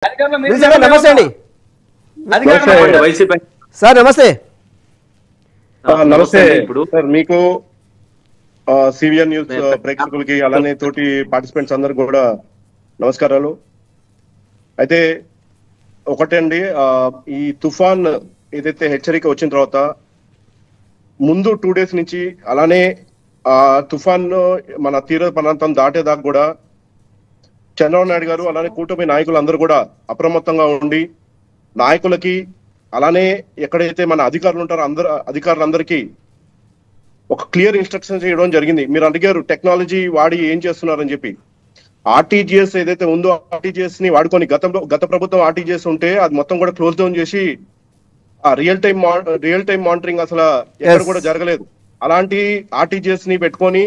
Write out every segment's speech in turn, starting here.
నమస్తే అండి సార్. నమస్తే నమస్తే ఇప్పుడు సార్ మీకు సివిఎన్ న్యూస్ ప్రేక్షకులకి అలానే తోటి పార్టిసిపెంట్స్ అందరు కూడా నమస్కారాలు. అయితే ఒకటే అండి, ఈ తుఫాన్ ఏదైతే హెచ్చరిక వచ్చిన తర్వాత ముందు 2 days నుంచి అలానే తుఫాన్ మన తీర ప్రాంతం దాటేదాకా కూడా చంద్రబాబు నాయుడు గారు అలానే కూటమి నాయకులు అందరూ కూడా అప్రమత్తంగా ఉండి నాయకులకి అలానే ఎక్కడైతే మన అధికారులు ఉంటారో అధికారులందరికీ ఒక క్లియర్ ఇన్స్ట్రక్షన్స్ ఇవ్వడం జరిగింది. మీరు అడిగారు టెక్నాలజీ వాడి ఏం చేస్తున్నారని చెప్పి. ఆర్టీజీఎస్ ఏదైతే ఉందో ఆర్టీజీఎస్ ని వాడుకొని గత ప్రభుత్వం ఆర్టీజీఎస్ ఉంటే అది మొత్తం కూడా క్లోజ్ డౌన్ చేసి ఆ రియల్ టైం మానిటరింగ్ అసలు ఎక్కడ కూడా జరగలేదు. అలాంటి ఆర్టీజీఎస్ ని పెట్టుకొని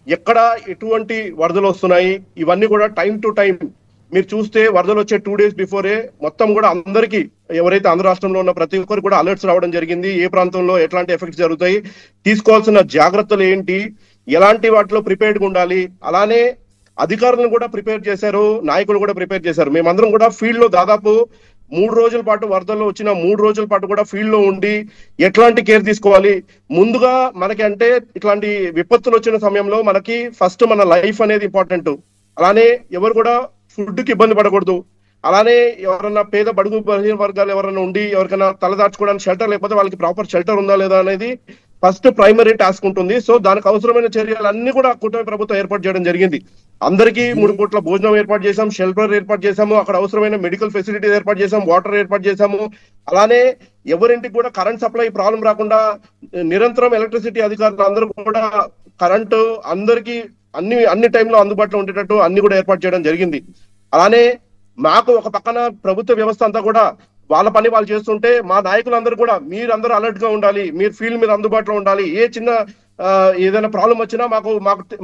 ఎక్కడ ఎటువంటి వరదలు వస్తున్నాయి ఇవన్నీ కూడా టైం టు టైం మీరు చూస్తే వరదలు వచ్చే 2 days బిఫోరే మొత్తం కూడా అందరికీ ఎవరైతే ఆంధ్ర రాష్ట్రంలో ఉన్న ప్రతి ఒక్కరు కూడా అలర్ట్స్ రావడం జరిగింది. ఏ ప్రాంతంలో ఎట్లాంటి ఎఫెక్ట్స్ జరుగుతాయి, తీసుకోవాల్సిన జాగ్రత్తలు ఏంటి, ఎలాంటి వాటిలో ప్రిపేర్డ్గా ఉండాలి, అలానే అధికారులను కూడా ప్రిపేర్ చేశారు, నాయకులు కూడా ప్రిపేర్ చేశారు. మేమందరం కూడా ఫీల్డ్ లో దాదాపు 3 రోజుల పాటు వరదల్లో వచ్చిన 3 రోజుల పాటు కూడా ఫీల్డ్ లో ఉండి ఎట్లాంటి కేర్ తీసుకోవాలి. ముందుగా మనకి అంటే ఇట్లాంటి విపత్తులు వచ్చిన సమయంలో మనకి ఫస్ట్ మన లైఫ్ అనేది ఇంపార్టెంట్. అలానే ఎవరు కూడా ఫుడ్ కి ఇబ్బంది పడకూడదు. అలానే ఎవరన్నా పేద బడుగు బలహీన వర్గాలు ఎవరైనా ఉండి ఎవరికైనా తలదాచుకోవడానికి షెల్టర్ లేకపోతే వాళ్ళకి ప్రాపర్ షెల్టర్ ఉందా లేదా అనేది ఫస్ట్ ప్రైమరీ టాస్క్ ఉంటుంది. సో దానికి అవసరమైన చర్యలు అన్ని కూడా కూటమి ప్రభుత్వం ఏర్పాటు చేయడం జరిగింది. అందరికీ 3 పూట్ల భోజనం ఏర్పాటు చేశాం, షెల్టర్ ఏర్పాటు చేశాము, అక్కడ అవసరమైన మెడికల్ ఫెసిలిటీస్ ఏర్పాటు చేశాం, వాటర్ ఏర్పాటు చేశాము. అలానే ఎవరింటికి కూడా కరెంట్ సప్లై ప్రాబ్లం రాకుండా నిరంతరం ఎలక్ట్రిసిటీ అధికారులు అందరూ కూడా కరెంటు అందరికీ అన్ని టైంలో అందుబాటులో ఉండేటట్టు అన్ని కూడా ఏర్పాటు చేయడం జరిగింది. అలానే మాకు ఒక పక్కన ప్రభుత్వ వ్యవస్థ అంతా కూడా వాళ్ళ పని వాళ్ళు చేస్తుంటే మా నాయకులందరూ కూడా మీరందరూ అలర్ట్ గా ఉండాలి, మీరు ఫీల్డ్ మీద అందుబాటులో ఉండాలి, ఏ చిన్న ఏదైనా ప్రాబ్లం వచ్చినా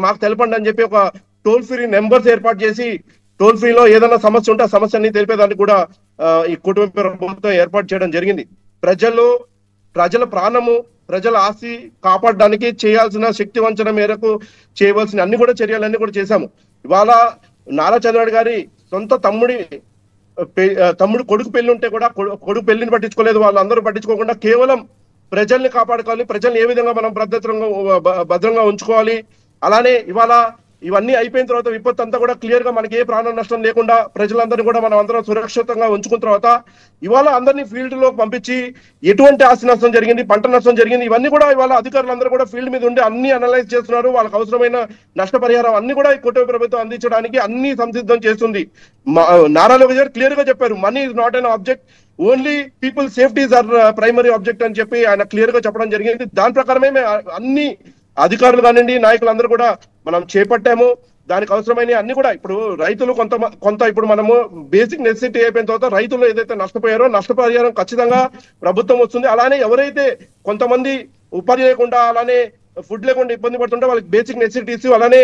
మాకు తెలపండి అని చెప్పి ఒక టోల్ ఫ్రీ నెంబర్స్ ఏర్పాటు చేసి టోల్ ఫ్రీలో ఏదైనా సమస్య ఉంటే ఆ సమస్యని తెలిపేదానికి కూడా ఈ కుటుంబ ప్రభుత్వం ఏర్పాటు చేయడం జరిగింది. ప్రజల ప్రాణము ప్రజల ఆస్తి కాపాడడానికి చేయాల్సిన శక్తి వంచన మేరకు చేయవలసిన అన్ని కూడా చర్యలన్నీ కూడా చేశాము. ఇవాళ నారా చంద్రబాబు గారి సొంత తమ్ముడు కొడుకు పెళ్లి ఉంటే కూడా కొడుకు పెళ్లిని పట్టించుకోలేదు, వాళ్ళందరూ పట్టించుకోకుండా కేవలం ప్రజల్ని కాపాడుకోవాలి, ప్రజల్ని ఏ విధంగా మనం భద్రంగా ఉంచుకోవాలి. అలానే ఇవాళ ఇవన్నీ అయిపోయిన తర్వాత విపత్తు అంతా కూడా క్లియర్ గా మనకి ఏ ప్రాణ నష్టం లేకుండా ప్రజలందరినీ కూడా మనం అందరం సురక్షితంగా ఉంచుకున్న తర్వాత ఇవాళ అందరినీ ఫీల్డ్ లో పంపించి ఎటువంటి ఆస్తి నష్టం జరిగింది, పంట నష్టం జరిగింది, ఇవన్నీ కూడా ఇవాళ అధికారులందరూ కూడా ఫీల్డ్ మీద ఉండి అన్ని అనలైజ్ చేస్తున్నారు. వాళ్ళకి అవసరమైన నష్టపరిహారం అన్ని కూడా ఈ కూటమి ప్రభుత్వం అందించడానికి అన్ని సంసిద్ధం చేస్తుంది. నారా లోకేష్ గారు క్లియర్ గా చెప్పారు, money is not an object, only people safeties are primary object అని చెప్పి ఆయన క్లియర్ గా చెప్పడం జరిగింది. దాని ప్రకారమే అన్ని అధికారులు కానివ్వండి నాయకులందరూ కూడా మనం చేపట్టాము. దానికి అవసరమైన అన్ని కూడా ఇప్పుడు రైతులు కొంత ఇప్పుడు మనము బేసిక్ నెసెసిటీ అయిపోయిన తర్వాత రైతులు ఏదైతే నష్టపోయారో నష్టపరిహారం ఖచ్చితంగా ప్రభుత్వం వస్తుంది. అలానే ఎవరైతే కొంతమంది ఉపాధి లేకుండా అలానే ఫుడ్ లేకుండా ఇబ్బంది పడుతుంటే వాళ్ళకి బేసిక్ నెసెసిటీస్ అలానే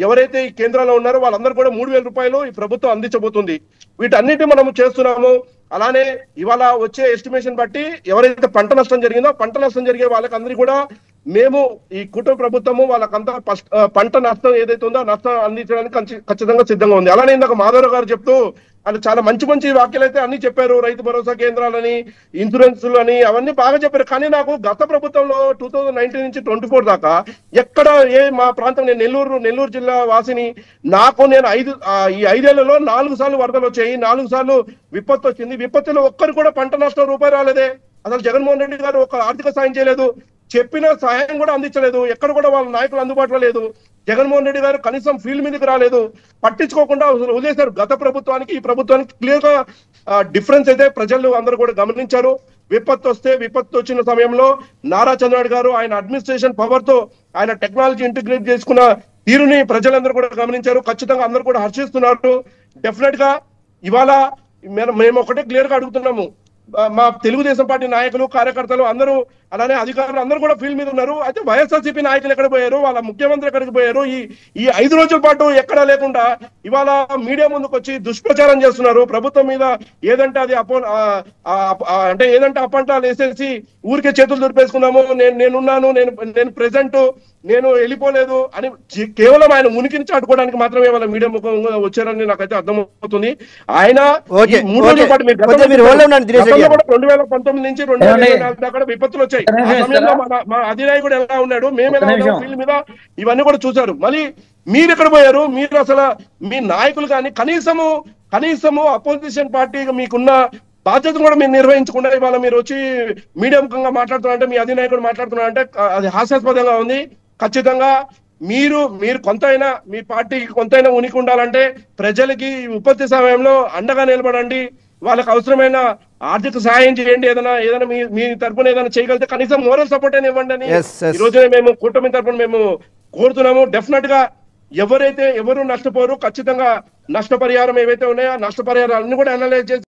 ఎవరైతే ఈ కేంద్రాల్లో ఉన్నారో వాళ్ళందరూ కూడా 3,000 రూపాయలు ఈ ప్రభుత్వం అందించబోతుంది. వీటన్నిటి మనము చేస్తున్నాము. అలానే ఇవాళ వచ్చే ఎస్టిమేషన్ బట్టి ఎవరైతే పంట నష్టం జరిగిందో పంట నష్టం జరిగే వాళ్ళకి అందరికీ కూడా మేము ఈ కుటుంబ ప్రభుత్వము వాళ్ళకంతా పంట నష్టం ఏదైతే ఉందో నష్టం అందించడానికి ఖచ్చితంగా సిద్ధంగా ఉంది. అలానే ఇందాక మాధవరావు గారు చెప్తూ అది చాలా మంచి వ్యాఖ్యలు అయితే అన్ని చెప్పారు. రైతు భరోసా కేంద్రాలని, ఇన్సూరెన్స్లు అని అవన్నీ బాగా చెప్పారు. కానీ నాకు గత ప్రభుత్వంలో 2019 నుంచి 24 దాకా ఎక్కడ మా ప్రాంతం నేను నెల్లూరు జిల్లా వాసిని, నేను ఈ 5 ఏళ్లలో 4 సార్లు వరదలు వచ్చాయి, 4 సార్లు విపత్తు వచ్చింది. విపత్తులో ఒక్కరు కూడా పంట నష్టం రూపాయి రాలేదే. అసలు జగన్మోహన్ రెడ్డి గారు ఒక ఆర్థిక సాయం చేయలేదు, చెప్పిన సహాయం కూడా అందించలేదు, ఎక్కడ కూడా వాళ్ళ నాయకులు అందుబాటులో లేదు. జగన్మోహన్ రెడ్డి గారు కనీసం ఫీల్డ్ మీదకి రాలేదు, పట్టించుకోకుండా వదిలేశారు. గత ప్రభుత్వానికి ఈ ప్రభుత్వానికి క్లియర్ గా డిఫరెన్స్ అయితే ప్రజలు అందరూ కూడా గమనించారు. విపత్తు వచ్చిన సమయంలో నారా చంద్రబాబు గారు ఆయన అడ్మినిస్ట్రేషన్ పవర్ తో ఆయన టెక్నాలజీ ఇంటిగ్రేట్ చేసుకున్న తీరుని ప్రజలందరూ కూడా గమనించారు. ఖచ్చితంగా అందరూ కూడా హర్షిస్తున్నారు. డెఫినెట్ గా ఇవాళ మేము ఒకటే క్లియర్ గా అడుగుతున్నాము, మా తెలుగుదేశం పార్టీ నాయకులు కార్యకర్తలు అందరూ అలానే అధికారులు అందరూ కూడా ఫీల్డ్ మీద ఉన్నారు. అయితే వైఎస్ఆర్సీపీ నాయకులు ఎక్కడ పోయారు, వాళ్ళ ముఖ్యమంత్రి ఎక్కడికి పోయారు, ఈ 5 రోజుల పాటు ఎక్కడా లేకుండా ఇవాళ మీడియా ముందుకు వచ్చి దుష్ప్రచారం చేస్తున్నారు. ప్రభుత్వం మీద ఏదంటే అది ఏదంటే అప్పంటాలు వేసేసి ఊరికే చేతులు దులిపేసుకున్నాము, నేనున్నాను, నేను ప్రెసెంట్ నేను వెళ్ళిపోలేదు అని కేవలం ఆయన ఉనికిని చాటుకోవడానికి మాత్రమే వాళ్ళ మీడియా ముఖంగా వచ్చారని నాకైతే అర్థమవుతుంది. ఆయన 3 రోజుల పాటు మీరు 2019 నుంచి 2024 దాకా విపత్తులు వచ్చాయి. ఆ సమయంలో మా అధినాయకుడు ఎలా ఉన్నాడు, మేము ఎలా ఉన్నాం ఫీల్డ్ మీద, ఇవన్నీ కూడా చూశారు. మళ్ళీ మీరు ఎక్కడ పోయారు? మీరు అసలు మీ నాయకులు కానీ కనీసము అపోజిషన్ పార్టీగా మీకున్న బాధ్యత కూడా మీరు నిర్వహించకుండా ఇవాళ మీరు వచ్చి మీడియా ముఖంగా మాట్లాడుతున్నారంటే, మీ అధినాయకుడు మాట్లాడుతున్నారంటే అది హాస్యాస్పదంగా ఉంది. ఖచ్చితంగా మీరు కొంతైనా మీ పార్టీకి కొంతైనా ఉనికి ఉండాలంటే ప్రజలకి విపత్తి సమయంలో అండగా నిలబడండి, వాళ్ళకి అవసరమైన ఆర్థిక సహాయం చేయండి, ఏదైనా మీ తరపున ఏదైనా చేయగలిగితే కనీసం మోరల్ సపోర్ట్ అయినా ఇవ్వండి అని ఈ రోజునే మేము కూటమి తరపున మేము కోరుతున్నాము. డెఫినెట్ గా ఎవరు నష్టపోరు, ఖచ్చితంగా నష్టపరిహారం ఏవైతే ఉన్నాయో నష్టపరిహారాలన్నీ కూడా అనలైజ్ చేసి